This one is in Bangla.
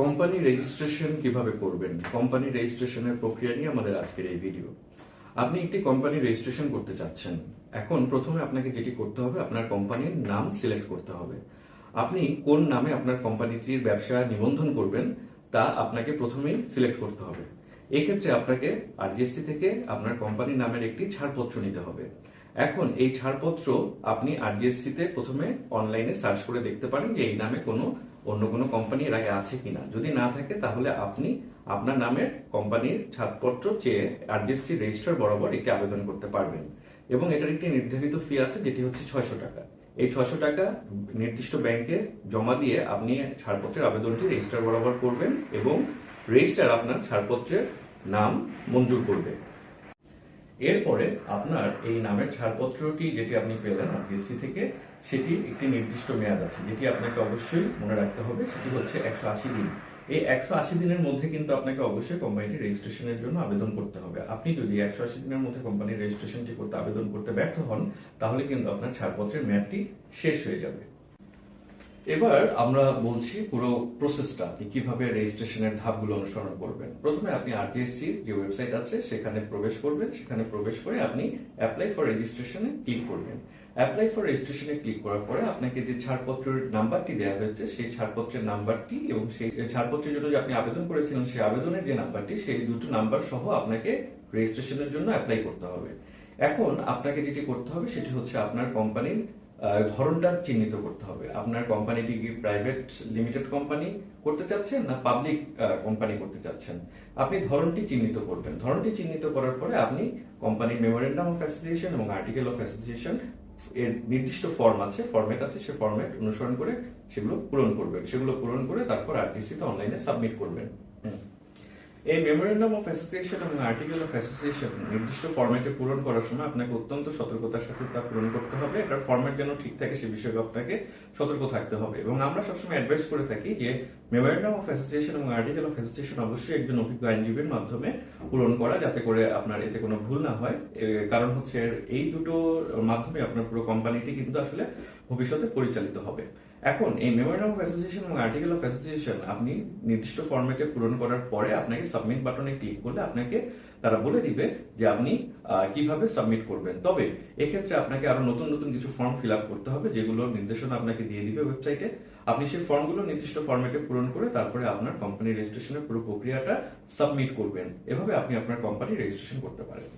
কোম্পানি রেজিস্ট্রেশন কিভাবে করবেন, কোম্পানি রেজিস্ট্রেশনের প্রক্রিয়া নিয়ে আমাদের আজকের এই ভিডিও। আপনি একটি কোম্পানি রেজিস্ট্রেশন করতে চাচ্ছেন। এখন প্রথমে আপনাকে যেটি করতে হবে, আপনার কোম্পানির নাম সিলেক্ট করতে হবে। আপনি কোন নামে আপনার কোম্পানিটির ব্যবসা নিবন্ধন করবেন তা আপনাকে প্রথমেই সিলেক্ট করতে হবে। এক্ষেত্রে আপনাকে আরজিএসসি থেকে আপনার কোম্পানির নামের একটি ছাড়পত্র নিতে হবে। এখন এই ছাড়পত্র আপনি আরজিএসসি তে প্রথমে অনলাইনে সার্চ করে দেখতে পারেন যে এই নামে অন্য কোনো কোম্পানি এর আগে আছে কিনা। যদি না থাকে তাহলে আপনি আপনার নামের কোম্পানির ছাড়পত্র চেয়ে আরজিএসসি রেজিস্ট্রার বরাবর একটি আবেদন করতে পারবেন এবং এটার একটি নির্ধারিত ফি আছে, যেটি হচ্ছে 600 টাকা। এই 600 টাকা নির্দিষ্ট ব্যাংকে জমা দিয়ে আপনি ছাড়পত্রের আবেদনটি রেজিস্ট্রার বরাবর করবেন এবং রেজিস্ট্রার আপনার ছাড়পত্রের নাম মঞ্জুর করবে। এরপরে আপনার এই নামের ছাড়পত্রটি যেটি আপনি পেলেন আরজিএসসি থেকে, সেটির একটি নির্দিষ্ট মেয়াদ আছে, যেটি আপনাকে অবশ্যই মনে রাখতে হবে। সেটি হচ্ছে 180 দিন। এই 180 দিনের মধ্যে কিন্তু আপনাকে অবশ্যই কোম্পানিটি রেজিস্ট্রেশনের জন্য আবেদন করতে হবে। আপনি যদি 180 দিনের মধ্যে কোম্পানির রেজিস্ট্রেশনটি করতে আবেদন করতে ব্যর্থ হন, তাহলে কিন্তু আপনার ছাড়পত্রের মেয়াদটি শেষ হয়ে যাবে। এবার আমরা বলছি পুরো প্রসেসটা, আপনি কিভাবে রেজিস্ট্রেশনের ধাপগুলো অনুসরণ করবেন। প্রথমে আপনি আরটিএসসি যে ওয়েবসাইট আছে সেখানে প্রবেশ করবেন। সেখানে প্রবেশ করে আপনি অ্যাপ্লাই ফর রেজিস্ট্রেশনে ক্লিক করবেন। অ্যাপ্লাই ফর রেজিস্ট্রেশনে ক্লিক করার পরে আপনাকে যে ছাড়পত্রের নাম্বারটি দেওয়া হয়েছে, সেই ছাড়পত্রের নাম্বারটি এবং সেই ছাড়পত্রের জন্য যে আপনি আবেদন করেছিলেন সেই আবেদনের যে নাম্বারটি, সেই দুটো নাম্বার সহ আপনাকে রেজিস্ট্রেশনের জন্য অ্যাপ্লাই করতে হবে। এখন আপনাকে যেটি করতে হবে সেটি হচ্ছে আপনার কোম্পানির ধরনটা চিহ্নিত করতে হবে। আপনার কোম্পানিটি কি প্রাইভেট লিমিটেড কোম্পানি করতে চাচ্ছেন না পাবলিক কোম্পানি করতে চাচ্ছেন, আপনি ধরনটি চিহ্নিত করবেন। ধরনটি চিহ্নিত করার পরে আপনি কোম্পানির মেমোরেন্ডাম অফ অ্যাসোসিয়েশন এবং আর্টিকেল অফ অ্যাসোসিয়েশন এর নির্দিষ্ট ফরম্যাট আছে, সেই ফরম্যাট অনুসরণ করে সেগুলো পূরণ করবেন। সেগুলো পূরণ করে তারপর আরটিসি তে অনলাইনে সাবমিট করবেন। এই মেমোরেন্ডাম অফ অ্যাসোসিয়েশন এবং আর্টিকেল অফ অ্যাসোসিয়েশন নির্দিষ্ট ফরম্যাটে পূরণ করার সময় আপনাকে অত্যন্ত সতর্কতার সাথে তা পূরণ করতে হবে। এটার ফরম্যাট যেন ঠিক থাকে সে বিষয়ে আপনাকে সতর্ক থাকতে হবে। এবং আমরা সবসময় অ্যাডভাইস করে থাকি যে মেমোরেন্ডাম অফ অ্যাসোসিয়েশন এবং আর্টিকেল অফ অ্যাসোসিয়েশন অবশ্যই একজন অভিজ্ঞ আইনজীবীর মাধ্যমে পূরণ করা, যাতে করে আপনার এতে কোনো ভুল না হয়। কারণ হচ্ছে এই দুটোর মাধ্যমে আপনার পুরো কোম্পানিটি কিন্তু আসলে ভবিষ্যতে পরিচালিত হবে। এখন এই মেমোরেন্ডাম অফ অ্যাসোসিয়েশন এবং আর্টিকেল অফ অ্যাসোসিয়েশন আপনি নির্দিষ্ট ফরম্যাটে পূরণ করার পরে আপনাকে সাবমিট বাটনে ক্লিক করলে আপনাকে তারা বলে দিবে যে আপনি কিভাবে সাবমিট করবেন। তবে এক্ষেত্রে আপনাকে আরো নতুন নতুন কিছু ফর্ম ফিল আপ করতে হবে, যেগুলো নির্দেশনা আপনাকে দিয়ে দিবে ওয়েবসাইটে। আপনি সেই ফর্মগুলো নির্দিষ্ট ফরম্যাটে পূরণ করে তারপরে আপনার কোম্পানি রেজিস্ট্রেশনের পুরো প্রক্রিয়াটা সাবমিট করবেন। এভাবে আপনি আপনার কোম্পানি রেজিস্ট্রেশন করতে পারেন।